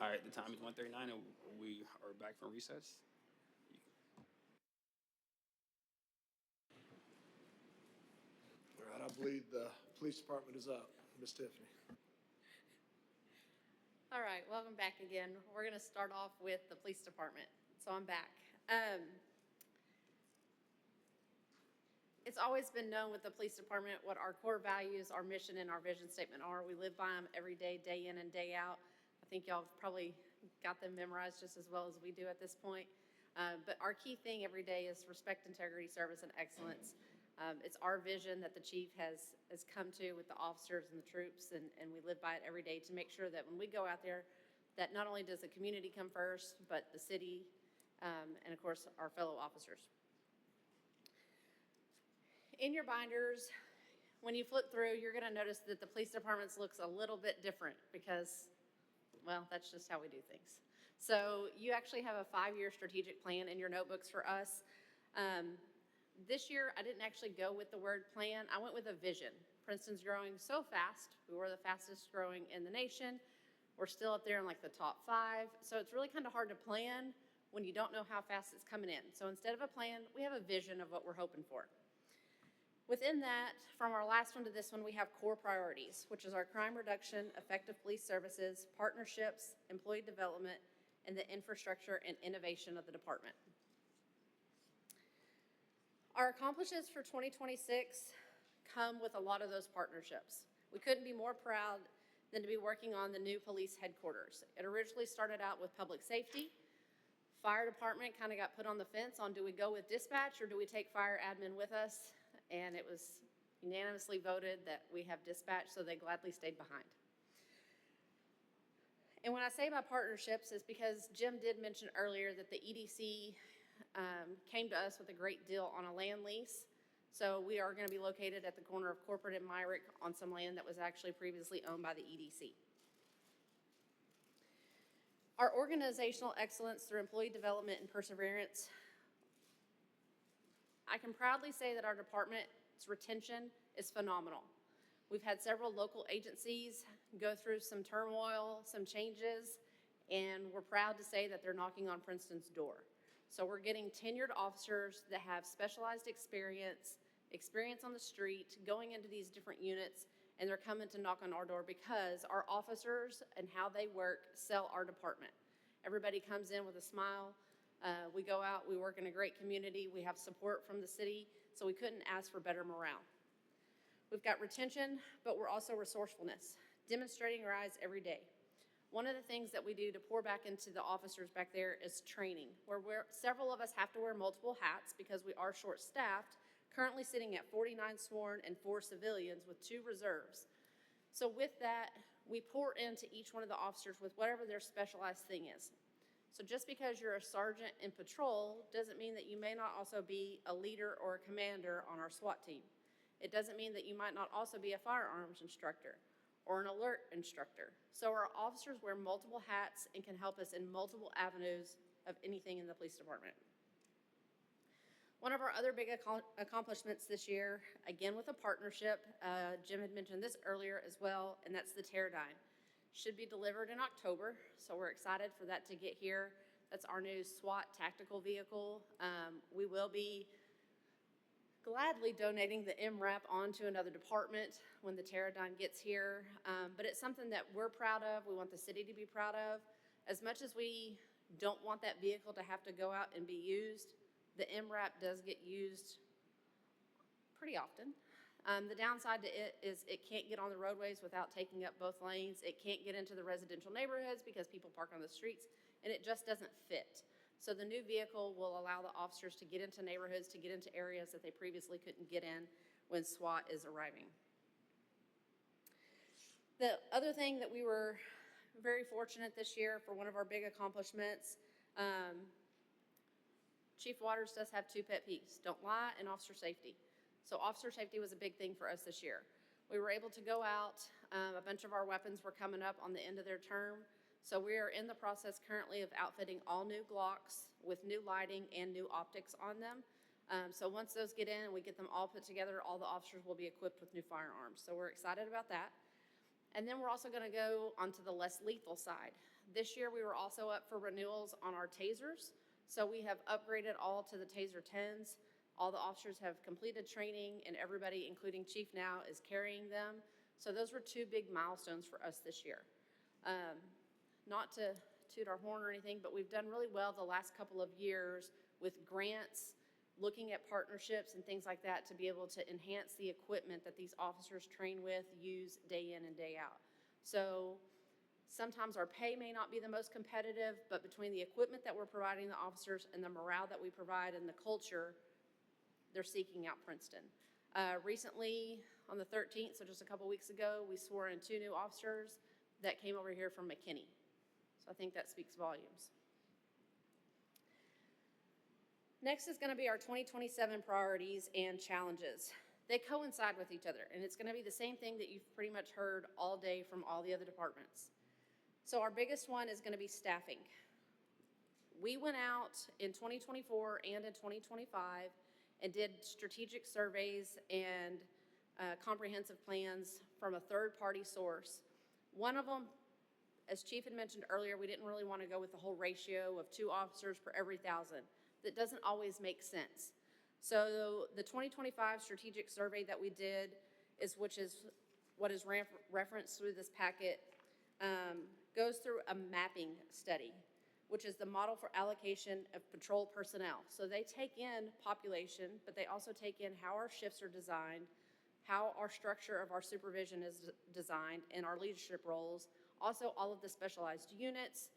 All right, the time is 1:39 and we are back from recess. All right, I believe the police department is up. Miss Tiffany. All right, welcome back again. We're going to start off with the police department. So I'm back. It's always been known with the police department what our core values, our mission, and our vision statement are. We live by them every day, day in and day out. I think y'all have probably got them memorized just as well as we do at this point. But our key thing every day is respect, integrity, service, and excellence. It's our vision that the chief has come to with the officers and the troops, and we live by it every day to make sure that when we go out there, that not only does the community come first, but the city, and of course, our fellow officers. In your binders, when you flip through, you're going to notice that the police department's looks a little bit different because, well, that's just how we do things. So you actually have a 5-year strategic plan in your notebooks for us. This year, I didn't actually go with the word plan. I went with a vision. Princeton's growing so fast. We were the fastest growing in the nation. We're still up there in like the top 5. So it's really kind of hard to plan when you don't know how fast it's coming in. So instead of a plan, we have a vision of what we're hoping for. Within that, from our last one to this one, we have core priorities, which is our crime reduction, effective police services, partnerships, employee development, and the infrastructure and innovation of the department. Our accomplishments for 2026 come with a lot of those partnerships. We couldn't be more proud than to be working on the new police headquarters. It originally started out with public safety. Fire department kind of got put on the fence on do we go with dispatch or do we take fire admin with us? And it was unanimously voted that we have dispatch, so they gladly stayed behind. And when I say about partnerships, it's because Jim did mention earlier that the EDC came to us with a great deal on a land lease. So we are going to be located at the corner of Corporate and Myrick on some land that was actually previously owned by the EDC. Our organizational excellence through employee development and perseverance, I can proudly say that our department's retention is phenomenal. We've had several local agencies go through some turmoil, some changes, and we're proud to say that they're knocking on Princeton's door. So we're getting tenured officers that have specialized experience on the street, going into these different units, and they're coming to knock on our door because our officers and how they work sell our department. Everybody comes in with a smile. We go out, we work in a great community, we have support from the city, so we couldn't ask for better morale. We've got retention, but we're also resourcefulness, demonstrating our eyes every day. One of the things that we do to pour back into the officers back there is training, where several of us have to wear multiple hats because we are short-staffed, currently sitting at 49 sworn and 4 civilians with 2 reserves. So with that, we pour into each one of the officers with whatever their specialized thing is. So just because you're a sergeant in patrol doesn't mean that you may not also be a leader or a commander on our SWAT team. It doesn't mean that you might not also be a firearms instructor or an alert instructor. So our officers wear multiple hats and can help us in multiple avenues of anything in the police department. One of our other big accomplishments this year, again with a partnership, Jim had mentioned this earlier as well, and that's the Teradyne. Should be delivered in October, so we're excited for that to get here. That's our new SWAT tactical vehicle. We will be gladly donating the MRAP onto another department when the Teradyne gets here, but it's something that we're proud of. We want the city to be proud of. As much as we don't want that vehicle to have to go out and be used, the MRAP does get used pretty often. The downside to it is it can't get on the roadways without taking up both lanes. It can't get into the residential neighborhoods because people park on the streets, and it just doesn't fit. So the new vehicle will allow the officers to get into neighborhoods, to get into areas that they previously couldn't get in when SWAT is arriving. The other thing that we were very fortunate this year for one of our big accomplishments, Chief Waters does have 2 pet peeves, don't lie and officer safety. So officer safety was a big thing for us this year. We were able to go out, a bunch of our weapons were coming up on the end of their term. So we are in the process currently of outfitting all new Glocks with new lighting and new optics on them. So once those get in and we get them all put together, all the officers will be equipped with new firearms. So we're excited about that. And then we're also going to go onto the less lethal side. This year, we were also up for renewals on our tasers. So we have upgraded all to the Taser 10s. All the officers have completed training, and everybody, including Chief now, is carrying them. So those were two big milestones for us this year. Not to toot our horn or anything, but we've done really well the last couple of years with grants, looking at partnerships and things like that to be able to enhance the equipment that these officers train with, use day in and day out. So sometimes our pay may not be the most competitive, but between the equipment that we're providing the officers and the morale that we provide and the culture, they're seeking out Princeton. Recently, on the 13th, so just a couple weeks ago, we swore in 2 new officers that came over here from McKinney. So I think that speaks volumes. Next is going to be our 2027 priorities and challenges. They coincide with each other, and it's going to be the same thing that you've pretty much heard all day from all the other departments. So our biggest one is going to be staffing. We went out in 2024 and in 2025 and did strategic surveys and comprehensive plans from a third-party source. One of them, as Chief had mentioned earlier, we didn't really want to go with the whole ratio of 2 officers per every 1,000. That doesn't always make sense. So the 2025 strategic survey that we did, which is what is referenced through this packet, goes through a mapping study, which is the model for allocation of patrol personnel. So they take in population, but they also take in how our shifts are designed, how our structure of our supervision is designed, and our leadership roles. Also, all of the specialized units,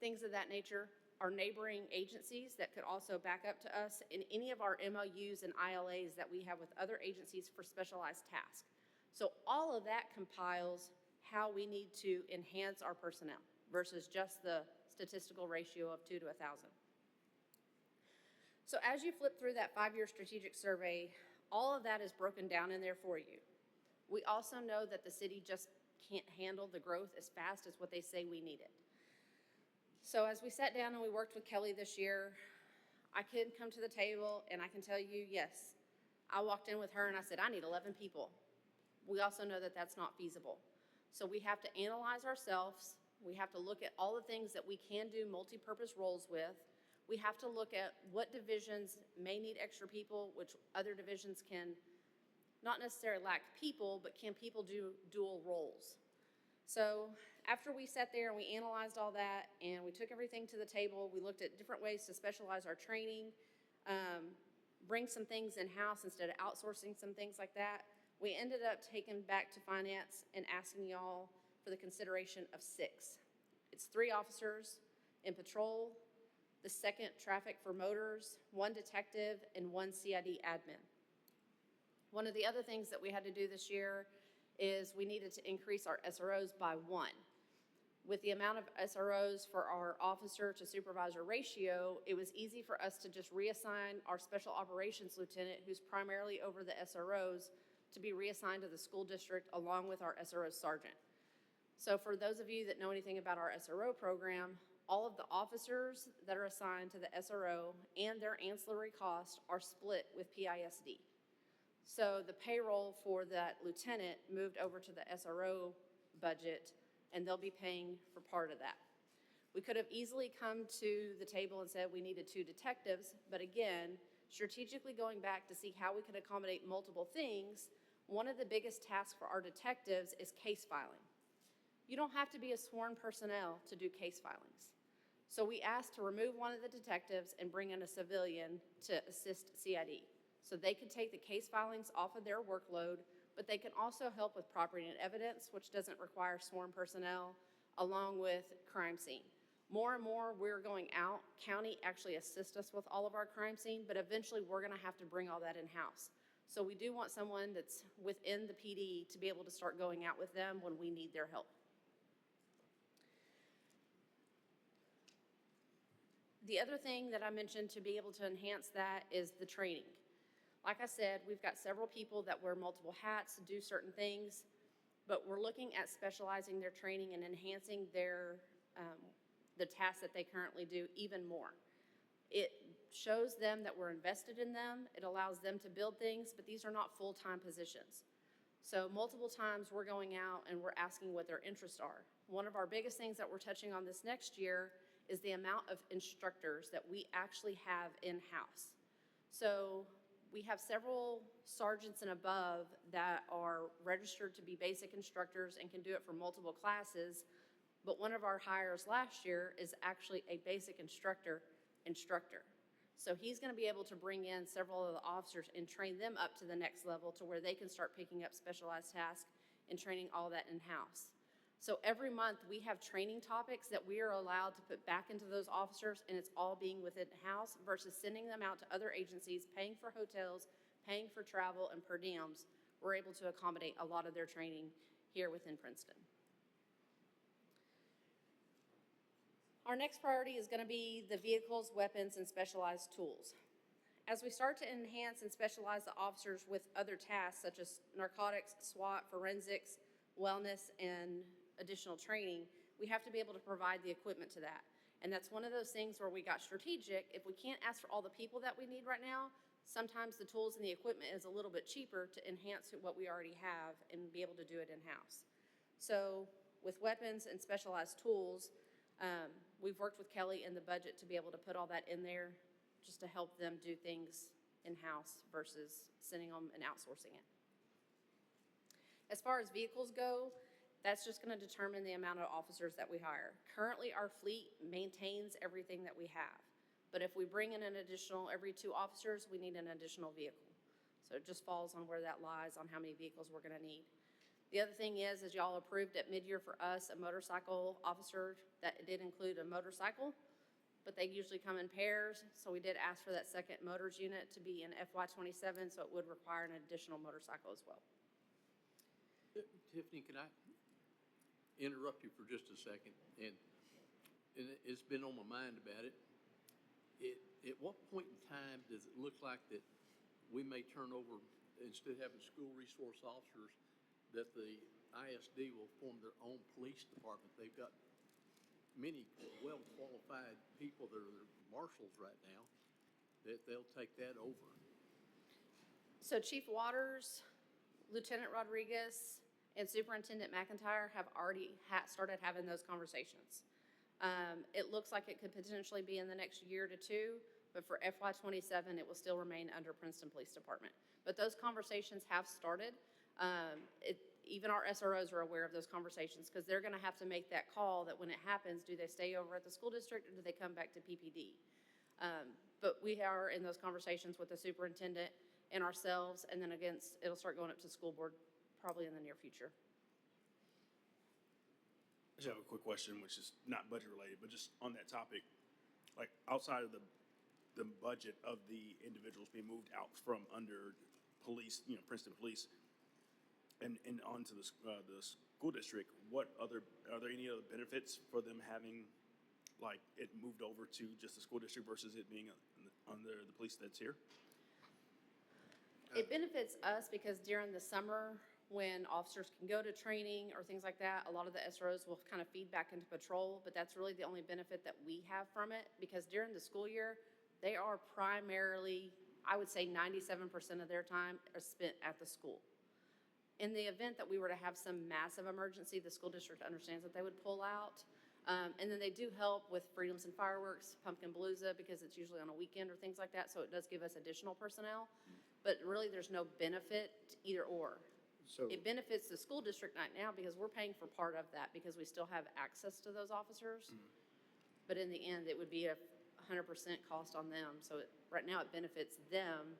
things of that nature, our neighboring agencies that could also back up to us, and any of our MOUs and ILAs that we have with other agencies for specialized tasks. So all of that compiles how we need to enhance our personnel versus just the statistical ratio of 2 to 1,000. So as you flip through that 5-year strategic survey, all of that is broken down in there for you. We also know that the city just can't handle the growth as fast as what they say we need it. So as we sat down and we worked with Kelly this year, I could come to the table and I can tell you, yes, I walked in with her and I said, I need 11 people. We also know that that's not feasible. So we have to analyze ourselves. We have to look at all the things that we can do multi-purpose roles with. We have to look at what divisions may need extra people, which other divisions can not necessarily lack people, but can people do dual roles? So after we sat there and we analyzed all that and we took everything to the table, we looked at different ways to specialize our training, bring some things in-house instead of outsourcing some things like that. We ended up taking back to finance and asking y'all for the consideration of 6. It's 3 officers in patrol, the 2nd traffic for motors, 1 detective, and 1 CID admin. One of the other things that we had to do this year is we needed to increase our SROs by 1. With the amount of SROs for our officer to supervisor ratio, it was easy for us to just reassign our special operations lieutenant, who's primarily over the SROs, to be reassigned to the school district along with our SRO sergeant. So for those of you that know anything about our SRO program, all of the officers that are assigned to the SRO and their ancillary costs are split with PISD. So the payroll for that lieutenant moved over to the SRO budget, and they'll be paying for part of that. We could have easily come to the table and said we needed 2 detectives, but again, strategically going back to see how we could accommodate multiple things, one of the biggest tasks for our detectives is case filing. You don't have to be a sworn personnel to do case filings. So we asked to remove one of the detectives and bring in a civilian to assist CID. So they could take the case filings off of their workload, but they can also help with property and evidence, which doesn't require sworn personnel, along with crime scene. More and more, we're going out. County actually assists us with all of our crime scene, but eventually we're gonna have to bring all that in-house. So we do want someone that's within the PD to be able to start going out with them when we need their help. The other thing that I mentioned to be able to enhance that is the training. Like I said, we've got several people that wear multiple hats, do certain things, but we're looking at specializing their training and enhancing their the tasks that they currently do even more. It shows them that we're invested in them. It allows them to build things, but these are not full-time positions. So multiple times we're going out and we're asking what their interests are. One of our biggest things that we're touching on this next year is the amount of instructors that we actually have in-house. So we have several sergeants and above that are registered to be basic instructors and can do it for multiple classes, but one of our hires last year is actually a basic instructor. So he's gonna be able to bring in several of the officers and train them up to the next level to where they can start picking up specialized tasks and training all that in-house. So every month we have training topics that we are allowed to put back into those officers, and it's all being within house versus sending them out to other agencies, paying for hotels, paying for travel and per diems. We're able to accommodate a lot of their training here within Princeton. Our next priority is going to be the vehicles, weapons, and specialized tools. As we start to enhance and specialize the officers with other tasks such as narcotics, SWAT, forensics, wellness, and additional training, we have to be able to provide the equipment to that. And that's one of those things where we got strategic. If we can't ask for all the people that we need right now, sometimes the tools and the equipment is a little bit cheaper to enhance what we already have and be able to do it in-house. So with weapons and specialized tools, we've worked with Kelly in the budget to be able to put all that in there just to help them do things in-house versus sending them and outsourcing it. As far as vehicles go, that's just going to determine the amount of officers that we hire. Currently, our fleet maintains everything that we have. But if we bring in an additional every 2 officers, we need an additional vehicle. So it just falls on where that lies on how many vehicles we're going to need. The other thing is y'all approved at mid-year for us a motorcycle officer that did include a motorcycle, but they usually come in pairs. So we did ask for that second motors unit to be in FY27, so it would require an additional motorcycle as well. Tiffany, can I interrupt you for just a second? And it's been on my mind about it. At what point in time does it look like that we may turn over, instead of having school resource officers, that the ISD will form their own police department? They've got many well-qualified people that are marshals right now, that they'll take that over. So Chief Waters, Lieutenant Rodriguez, and Superintendent McIntyre have already started having those conversations. It looks like it could potentially be in the next year to 2, but for FY27, it will still remain under Princeton Police Department. But those conversations have started. Even our SROs are aware of those conversations because they're going to have to make that call that when it happens, do they stay over at the school district or do they come back to PPD? But we are in those conversations with the superintendent and ourselves, and then again, it'll start going up to school board probably in the near future. I just have a quick question, which is not budget related, but just on that topic, like outside of the budget of the individuals being moved out from under police, Princeton Police, and onto the school district, are there any other benefits for them having, like, it moved over to just the school district versus it being under the police that's here? It benefits us because during the summer, when officers can go to training or things like that, a lot of the SROs will kind of feed back into patrol, but that's really the only benefit that we have from it, because during the school year, they are primarily, I would say 97% of their time are spent at the school. In the event that we were to have some massive emergency, the school district understands that they would pull out. And then they do help with Freedoms and Fireworks, Pumpkin Palooza, because it's usually on a weekend or things like that, so it does give us additional personnel. But really, there's no benefit to either or. So It benefits the school district right now because we're paying for part of that because we still have access to those officers. But in the end, it would be a 100% cost on them. So right now, it benefits them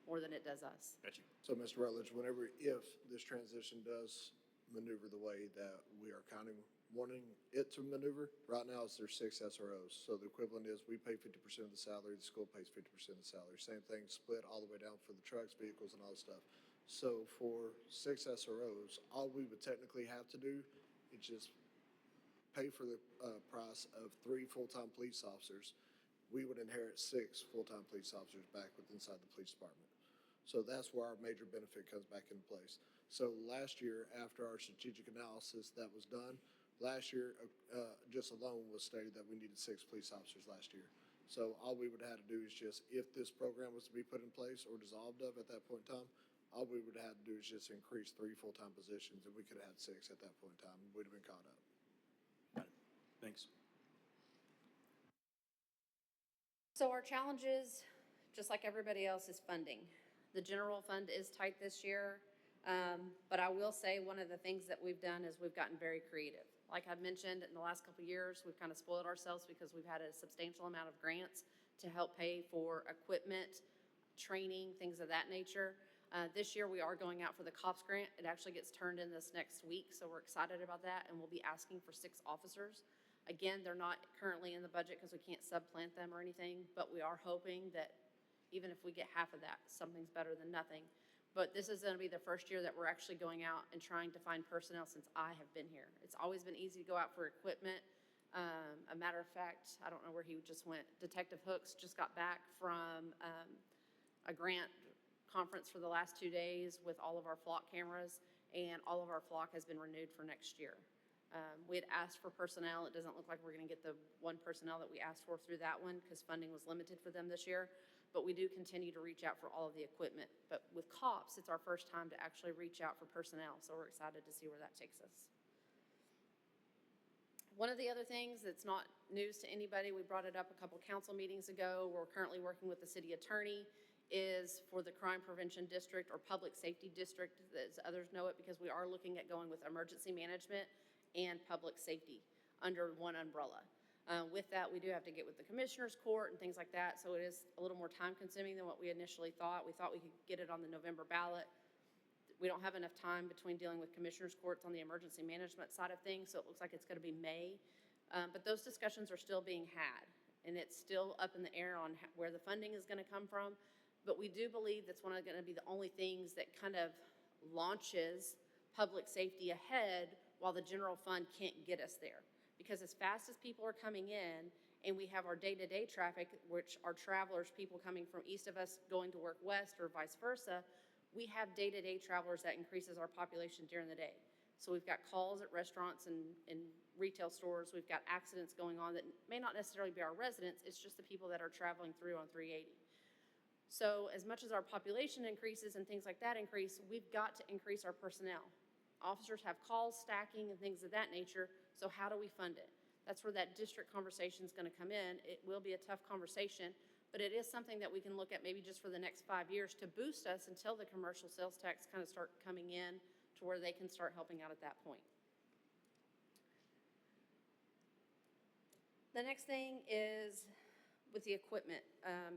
more than it does us. Got you. So, Mr. Rutledge, if this transition does maneuver the way that we are kind of wanting it to maneuver, right now there's 6 SROs. So the equivalent is we pay 50% of the salary, the school pays 50% of the salary. Same thing, split all the way down for the trucks, vehicles, and all that stuff. So for 6 SROs, all we would technically have to do is just pay for the price of 3 full-time police officers. We would inherit 6 full-time police officers back inside the police department. So that's where our major benefit comes back into place. So last year, after our strategic analysis that was done, last year just alone was stated that we needed 6 police officers last year. So all we would have to do is just, if this program was to be put in place or dissolved of at that point in time, All we would have to do is just increase 3 full-time positions, and we could have had 6 at that point in time. We'd have been caught up. Got it. Thanks. So our challenge is, just like everybody else, is funding. The general fund is tight this year, but I will say one of the things that we've done is we've gotten very creative. Like I've mentioned, in the last couple of years, we've kind of spoiled ourselves because we've had a substantial amount of grants to help pay for equipment, training, things of that nature. This year, we are going out for the COPS grant. It actually gets turned in this next week, so we're excited about that, and we'll be asking for 6 officers. Again, they're not currently in the budget because we can't subplant them or anything, but we are hoping that even if we get half of that, something's better than nothing. But this is going to be the first year that we're actually going out and trying to find personnel since I have been here. It's always been easy to go out for equipment. A matter of fact, I don't know where he just went. Detective Hooks just got back from a grant conference for the last 2 days with all of our flock cameras, and all of our flock has been renewed for next year. We had asked for personnel. It doesn't look like we're going to get the one personnel that we asked for through that one because funding was limited for them this year. But we do continue to reach out for all of the equipment. But with COPS, it's our first time to actually reach out for personnel, so we're excited to see where that takes us. One of the other things that's not news to anybody, we brought it up a couple council meetings ago, we're currently working with the city attorney, is for the Crime Prevention District or Public Safety District, as others know it, because we are looking at going with emergency management and public safety under one umbrella. With that, we do have to get with the Commissioner's Court and things like that, so it is a little more time-consuming than what we initially thought. We thought we could get it on the November ballot. We don't have enough time between dealing with Commissioner's Courts on the emergency management side of things, so it looks like it's going to be May. But those discussions are still being had, and it's still up in the air on where the funding is going to come from. But we do believe that's going to be the only things that kind of launches public safety ahead while the general fund can't get us there. Because as fast as people are coming in and we have our day-to-day traffic, which are travelers, people coming from east of us going to work west or vice versa, we have day-to-day travelers that increases our population during the day. So we've got calls at restaurants and retail stores. We've got accidents going on that may not necessarily be our residents. It's just the people that are traveling through on 380. So as much as our population increases and things like that increase, we've got to increase our personnel. Officers have calls stacking and things of that nature, so how do we fund it? That's where that district conversation is going to come in. It will be a tough conversation, but it is something that we can look at maybe just for the next 5 years to boost us until the commercial sales tax kind of start coming in to where they can start helping out at that point. The next thing is with the equipment.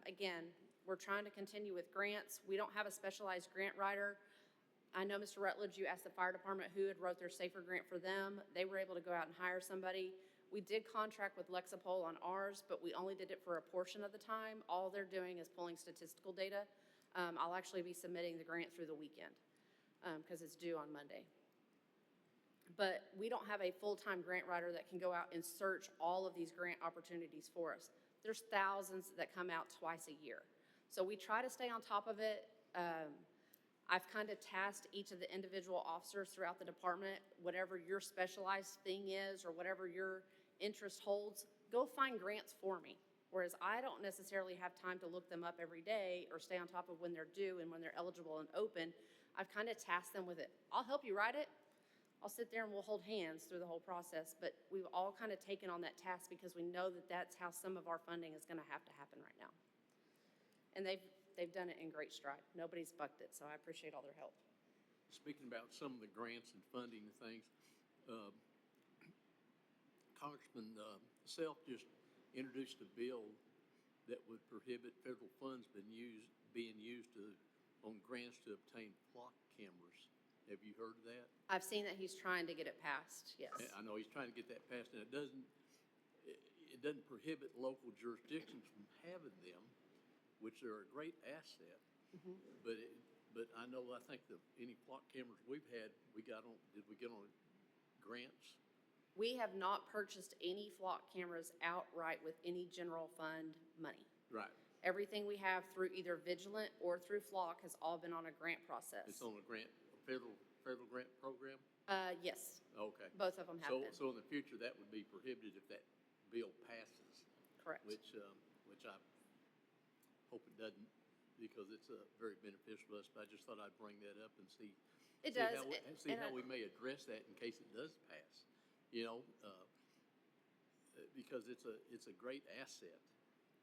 Again, we're trying to continue with grants. We don't have a specialized grant writer. I know, Mr. Rutledge, you asked the fire department who had wrote their SAFER grant for them. They were able to go out and hire somebody. We did contract with Lexapol on ours, but we only did it for a portion of the time. All they're doing is pulling statistical data. I'll actually be submitting the grant through the weekend because it's due on Monday. But we don't have a full-time grant writer that can go out and search all of these grant opportunities for us. There's thousands that come out twice a year. So we try to stay on top of it. I've kind of tasked each of the individual officers throughout the department, whatever your specialized thing is or whatever your interest holds, go find grants for me. Whereas I don't necessarily have time to look them up every day or stay on top of when they're due and when they're eligible and open. I've kind of tasked them with it. I'll help you write it. I'll sit there and we'll hold hands through the whole process. But we've all kind of taken on that task because we know that that's how some of our funding is going to have to happen right now. And they've done it in great stride. Nobody's bucked it, so I appreciate all their help. Speaking about some of the grants and funding and things, Congressman Self just introduced a bill that would prohibit federal funds being used on grants to obtain flock cameras. Have you heard of that? I've seen that he's trying to get it passed, yes. I know he's trying to get that passed, and it doesn't prohibit local jurisdictions from having them, which are a great asset. Mm-hmm. But I think any flock cameras we've had, did we get on grants? We have not purchased any flock cameras outright with any general fund money. Right. Everything we have through either Vigilant or through flock has all been on a grant process. It's on a federal grant program? Yes. Okay. Both of them have been. So in the future, that would be prohibited if that bill passes. Correct. Which I hope it doesn't. because it's very beneficial to us, but I just thought I'd bring that up and see. It see does, how we- and- See and how I- we may address that in case it does pass, you know, because it's a great asset.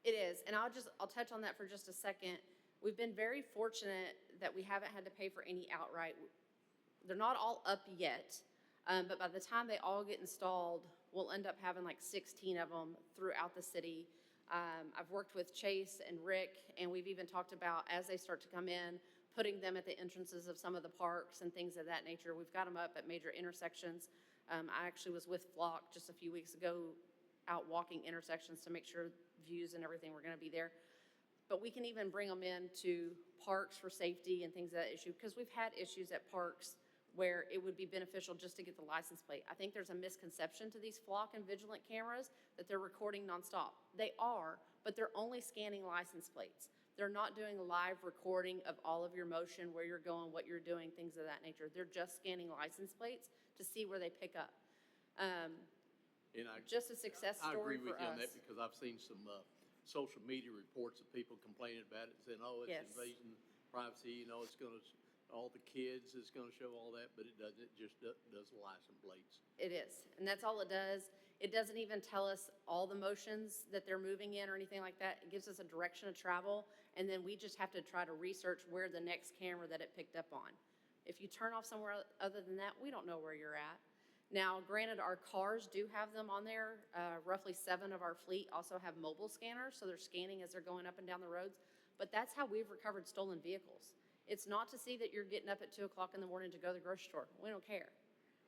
It is, and I'll touch on that for just a second. We've been very fortunate that we haven't had to pay for any outright. They're not all up yet, but by the time they all get installed, we'll end up having like 16 of them throughout the city. I've worked with Chase and Rick, and we've even talked about, as they start to come in, putting them at the entrances of some of the parks and things of that nature. We've got them up at major intersections. I actually was with Flock just a few weeks ago, out walking intersections to make sure views and everything were gonna be there. But we can even bring them into parks for safety and things of that issue, because we've had issues at parks where it would be beneficial just to get the license plate. I think there's a misconception to these Flock and Vigilant cameras that they're recording nonstop. They are, but they're only scanning license plates. They're not doing live recording of all of your motion, where you're going, what you're doing, things of that nature. They're just scanning license plates to see where they pick up. And I, Just a success I story agree with for you on that us. because I've seen some social media reports of people complaining about it, saying, oh, it's Yes. invasion of privacy, you know, it's gonna, all the kids, it's gonna show all that, but it doesn't, it just does license plates. It is, and that's all it does. It doesn't even tell us all the motions that they're moving in or anything like that. It gives us a direction of travel, and then we just have to try to research where the next camera that it picked up on. If you turn off somewhere other than that, we don't know where you're at. Now, granted, our cars do have them on there. Roughly 7 of our fleet also have mobile scanners, so they're scanning as they're going up and down the roads. But that's how we've recovered stolen vehicles. It's not to see that you're getting up at 2 o'clock in the morning to go to the grocery store. We don't care.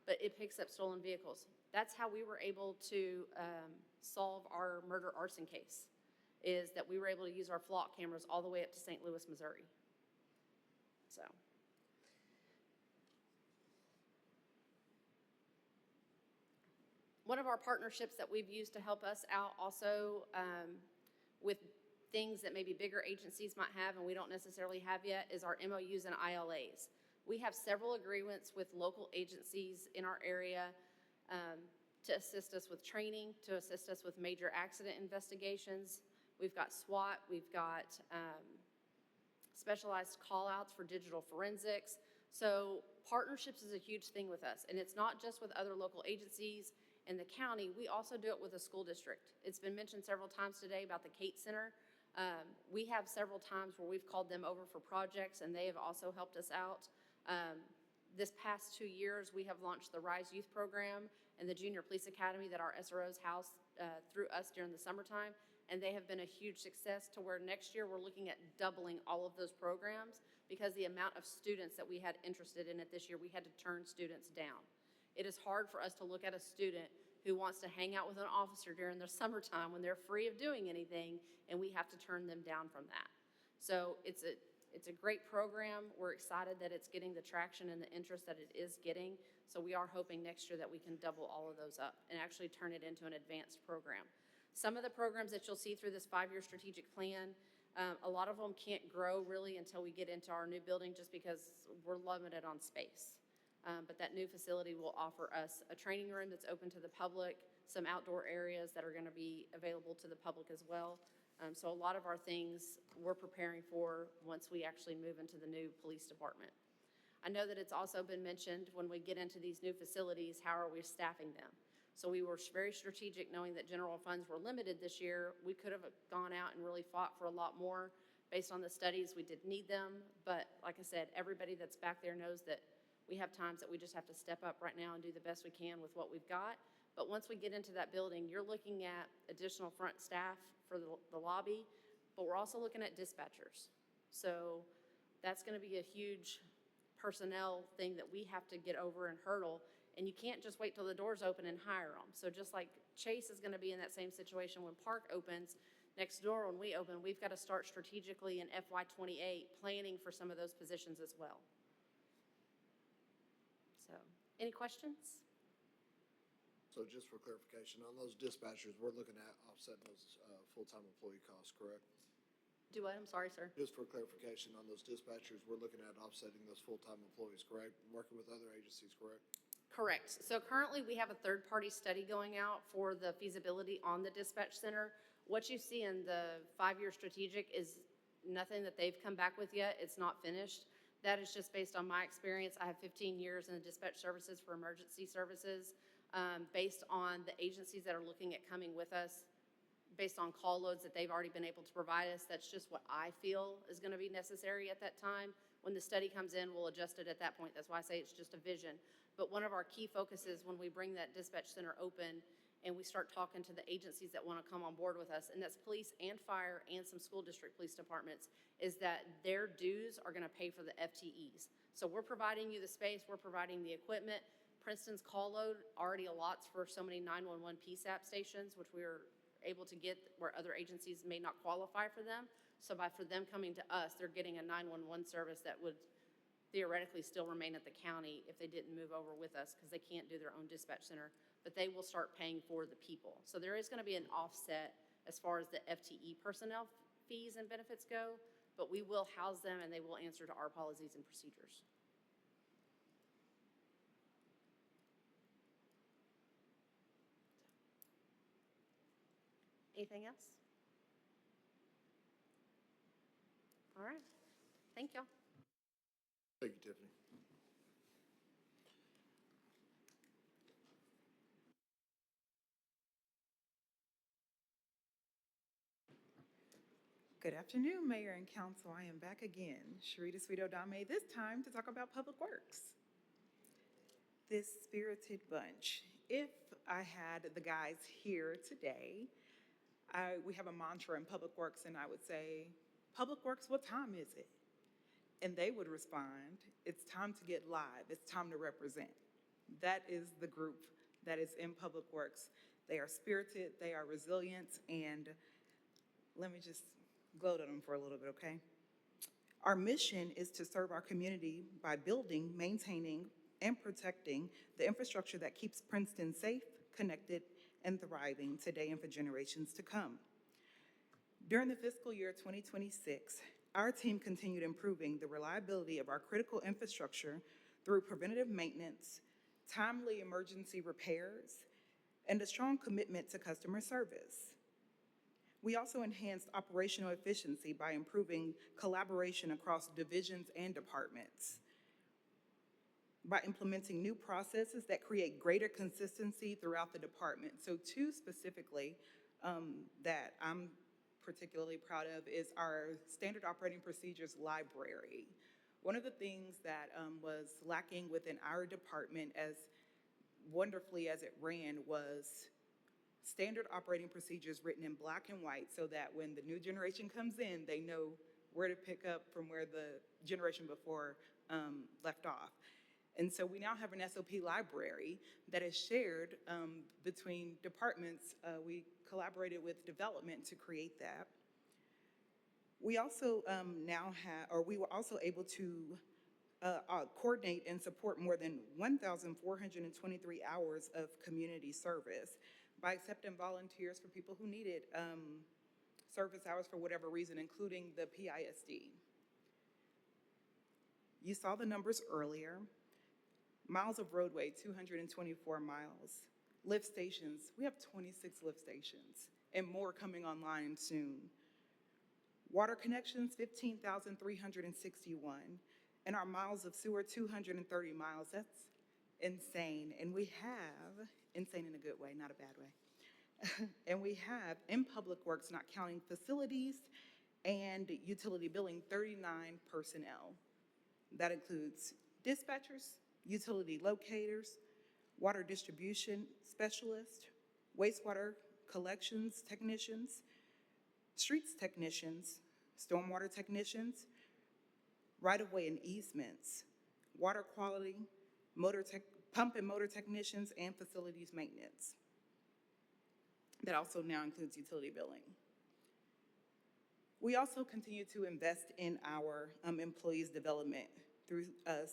But it picks up stolen vehicles. That's how we were able to solve our murder arson case, is that we were able to use our Flock cameras all the way up to St. Louis, Missouri. So. One of our partnerships that we've used to help us out also with things that maybe bigger agencies might have and we don't necessarily have yet is our MOUs and ILAs. We have several agreements with local agencies in our area to assist us with training, to assist us with major accident investigations. We've got SWAT, we've got specialized call-outs for digital forensics. So partnerships is a huge thing with us, and it's not just with other local agencies in the county. We also do it with a school district. It's been mentioned several times today about the Kate Center. We have several times where we've called them over for projects, and they have also helped us out. This past 2 years, we have launched the Rise Youth Program and the Junior Police Academy that our SROs house through us during the summertime, and they have been a huge success to where next year we're looking at doubling all of those programs because the amount of students that we had interested in it this year, we had to turn students down. It is hard for us to look at a student who wants to hang out with an officer during the summertime when they're free of doing anything, and we have to turn them down from that. So it's a great program. We're excited that it's getting the traction and the interest that it is getting. So we are hoping next year that we can double all of those up and actually turn it into an advanced program. Some of the programs that you'll see through this 5-year strategic plan, a lot of them can't grow really until we get into our new building just because we're limited on space. But that new facility will offer us a training room that's open to the public, some outdoor areas that are going to be available to the public as well. So a lot of our things we're preparing for once we actually move into the new police department. I know that it's also been mentioned when we get into these new facilities, how are we staffing them? So we were very strategic knowing that general funds were limited this year. We could have gone out and really fought for a lot more. Based on the studies, we did need them. But like I said, everybody that's back there knows that we have times that we just have to step up right now and do the best we can with what we've got. But once we get into that building, you're looking at additional front staff for the lobby, but we're also looking at dispatchers. So that's going to be a huge personnel thing that we have to get over and hurdle. And you can't just wait till the doors open and hire them. So just like Chase is going to be in that same situation when Park opens, next door when we open, we've got to start strategically in FY28 planning for some of those positions as well. So, any questions? So just for clarification, on those dispatchers, we're looking at offsetting those full-time employee costs, correct? Do what? I'm sorry, sir. Just for clarification, on those dispatchers, we're looking at offsetting those full-time employees, correct? Working with other agencies, correct? Correct. So currently, we have a third-party study going out for the feasibility on the dispatch center. What you see in the 5-year strategic is nothing that they've come back with yet. It's not finished. That is just based on my experience. I have 15 years in the dispatch services for emergency services, based on the agencies that are looking at coming with us, based on call loads that they've already been able to provide us. That's just what I feel is going to be necessary at that time. When the study comes in, we'll adjust it at that point. That's why I say it's just a vision. But one of our key focuses when we bring that dispatch center open and we start talking to the agencies that want to come on board with us, and that's police and fire and some school district police departments, is that their dues are going to pay for the FTEs. So we're providing you the space, we're providing the equipment. Princeton's call load already allots for so many 911 PSAP stations, which we are able to get where other agencies may not qualify for them. So for them coming to us, they're getting a 911 service that would theoretically still remain at the county if they didn't move over with us, because they can't do their own dispatch center, but they will start paying for the people. So there is going to be an offset as far as the FTE personnel fees and benefits go, but we will house them and they will answer to our policies and procedures. Anything else? All right. Thank y'all. Thank you, Tiffany. Good afternoon, Mayor and Council. I am back again, Sharita Sweet Odame, this time to talk about Public Works. This spirited bunch. If I had the guys here today, we have a mantra in Public Works, and I would say, Public Works, what time is it? And they would respond, it's time to get live, it's time to represent. That is the group that is in Public Works. They are spirited, they are resilient, and let me just gloat on them for a little bit, okay? Our mission is to serve our community by building, maintaining, and protecting the infrastructure that keeps Princeton safe, connected, and thriving today and for generations to come. During the fiscal year 2026, our team continued improving the reliability of our critical infrastructure through preventative maintenance, timely emergency repairs, and a strong commitment to customer service. We also enhanced operational efficiency by improving collaboration across divisions and departments, by implementing new processes that create greater consistency throughout the department. So two specifically that I'm particularly proud of is our standard operating procedures library. One of the things that was lacking within our department, as wonderfully as it ran, was standard operating procedures written in black and white so that when the new generation comes in, they know where to pick up from where the generation before left off. And so we now have an SOP library that is shared between departments. We collaborated with development to create that. We also we were also able to coordinate and support more than 1,423 hours of community service by accepting volunteers for people who needed service hours for whatever reason, including the PISD. You saw the numbers earlier. Miles of roadway, 224 miles. Lift stations, we have 26 lift stations and more coming online soon. Water connections, 15,361. And our miles of sewer, 230 miles. That's insane. And we have, insane in a good way, not a bad way. And we have, in Public Works, not counting facilities and utility billing, 39 personnel. That includes dispatchers, utility locators, water distribution specialists, wastewater collections technicians, streets technicians, stormwater technicians, right-of-way and easements, water quality, pump and motor technicians, and facilities maintenance. That also now includes utility billing. We also continue to invest in our employees' development through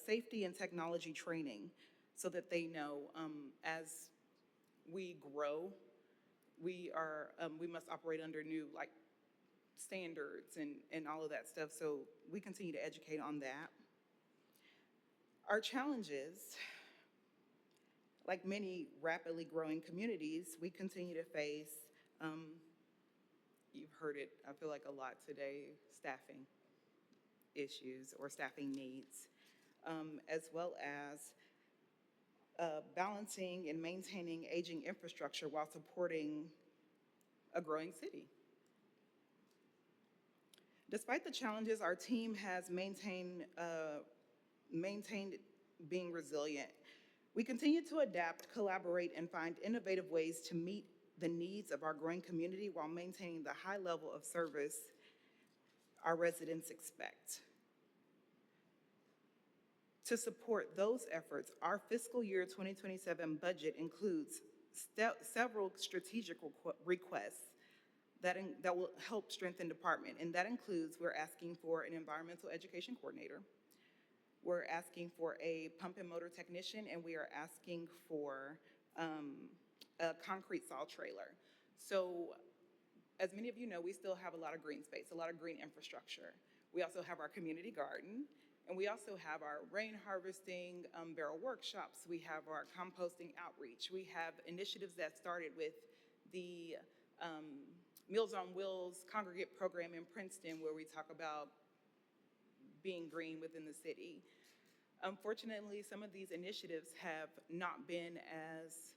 safety and technology training so that they know as we grow, we must operate under new standards and all of that stuff. So we continue to educate on that. Our challenges, like many rapidly growing communities, we continue to face you've heard it, I feel like a lot today, staffing issues or staffing needs, as well as balancing and maintaining aging infrastructure while supporting a growing city. Despite the challenges, our team has maintained being resilient. We continue to adapt, collaborate, and find innovative ways to meet the needs of our growing community while maintaining the high level of service our residents expect. To support those efforts, our fiscal year 2027 budget includes several strategic requests that will help strengthen department, and that includes we're asking for an environmental education coordinator, we're asking for a pump and motor technician, and we are asking for a concrete saw trailer. So as many of you know, we still have a lot of green space, a lot of green infrastructure. We also have our community garden, and we also have our rain harvesting barrel workshops. We have our composting outreach. We have initiatives that started with the Meals on Wheels congregate program in Princeton, where we talk about being green within the city. Unfortunately, some of these initiatives have not been as,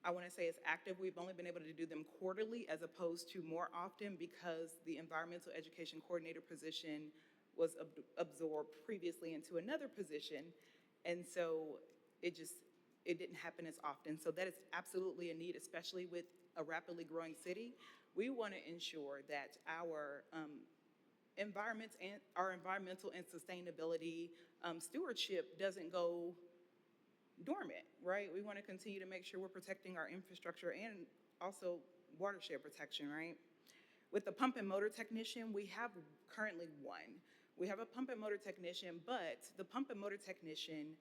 I want to say, as active. We've only been able to do them quarterly as opposed to more often because the environmental education coordinator position was absorbed previously into another position. And so it didn't happen as often. So that is absolutely a need, especially with a rapidly growing city. We want to ensure that our environmental and sustainability stewardship doesn't go dormant, right? We want to continue to make sure we're protecting our infrastructure and also watershed protection, right? With the pump and motor technician, we have currently one. We have a pump and motor technician, but the pump and motor technician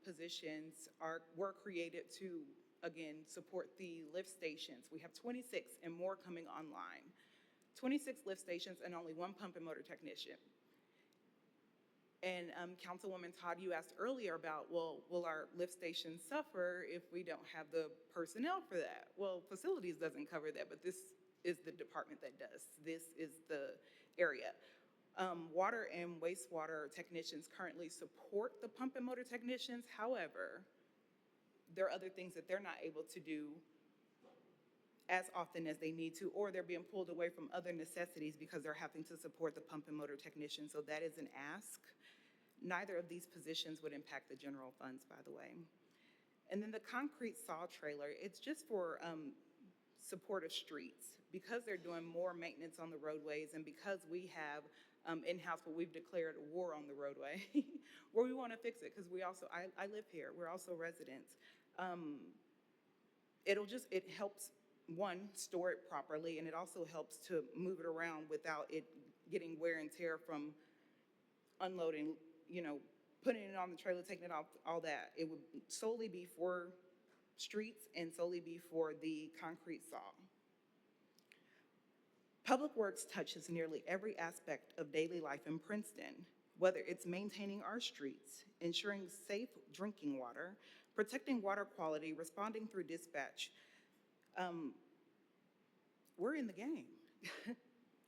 positions were created to, again, support the lift stations. We have 26 and more coming online. 26 lift stations and only one pump and motor technician. And Councilwoman Todd, you asked earlier about, well, will our lift stations suffer if we don't have the personnel for that? Well, facilities doesn't cover that, but this is the department that does. This is the area. Water and wastewater technicians currently support the pump and motor technicians. However, there are other things that they're not able to do as often as they need to, or they're being pulled away from other necessities because they're having to support the pump and motor technician. So that is an ask. Neither of these positions would impact the general funds, by the way. And then the concrete saw trailer, it's just for support of streets. Because they're doing more maintenance on the roadways and because we have in-house what we've declared a war on the roadway, where we want to fix it, because I live here, we're also residents. It helps, one, store it properly, and it also helps to move it around without it getting wear and tear from unloading, putting it on the trailer, taking it off, all that. It would solely be for streets and solely be for the concrete saw. Public Works touches nearly every aspect of daily life in Princeton, whether it's maintaining our streets, ensuring safe drinking water, protecting water quality, responding through dispatch. We're in the game.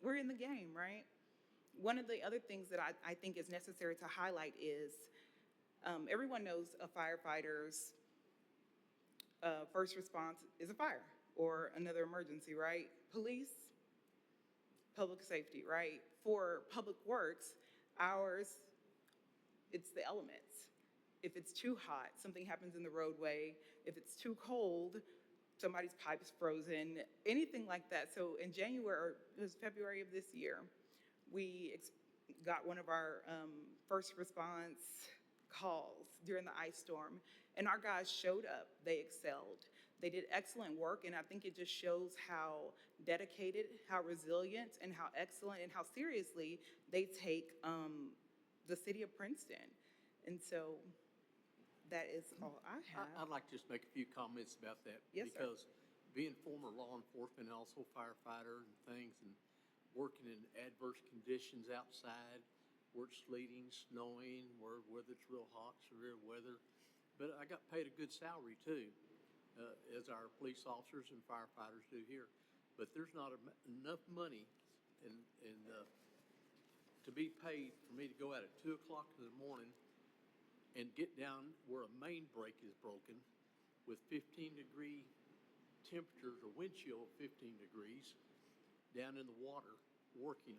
We're in the game, right? One of the other things that I think is necessary to highlight is everyone knows a firefighter's first response is a fire or another emergency, right? Police, public safety, right? For Public Works, it's the elements. If it's too hot, something happens in the roadway. If it's too cold, somebody's pipe's frozen, anything like that. So in January, it was February of this year, we got one of our first response calls during the ice storm, and our guys showed up. They excelled. They did excellent work, and I think it just shows how dedicated, how resilient, and how excellent, and how seriously they take the city of Princeton. And so that is all I have. I'd like to just make a few comments about that. Yes, sir. Because being former law enforcement and also firefighter and things, and working in adverse conditions outside, where it's sleeting, snowing, whether it's real hot, severe weather. But I got paid a good salary too, as our police officers and firefighters do here. but there's not enough money and, to be paid for me to go out at 2 o'clock in the morning and get down where a main break is broken with 15-degree temperatures, a wind chill of 15 degrees, down in the water, working